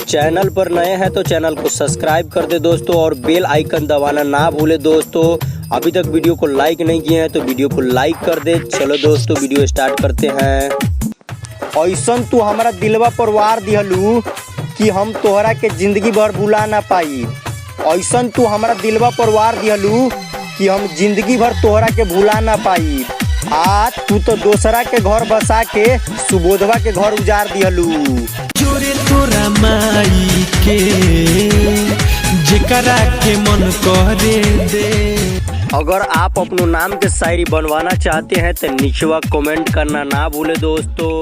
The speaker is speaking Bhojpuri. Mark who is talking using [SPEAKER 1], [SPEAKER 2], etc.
[SPEAKER 1] चैनल पर नए हैं तो चैनल को सब्सक्राइब कर दे दोस्तों, और बेल आइकन दबाना ना भूले दोस्तों। अभी तक वीडियो को लाइक नहीं किए हैं तो वीडियो को लाइक कर दे। चलो दोस्तों वीडियो स्टार्ट करते हैं। ऐसन तू हमारा दिलवा पर वार दिहलू कि हम तोहरा के जिंदगी भर भुला ना पाई। ऐसन तू हमारा दिलवा पर वार दिहलू कि हम जिंदगी भर तोहरा के भुला ना पाई। आज तू तो दोसरा के घर बसा के सुबोधवा के घर उजाड़ दिहलू।
[SPEAKER 2] जोरे तोरा माई के जेकरा के मन करे दे।
[SPEAKER 1] अगर आप अपने नाम के शायरी बनवाना चाहते हैं तो नीचे कमेंट करना ना भूले दोस्तों।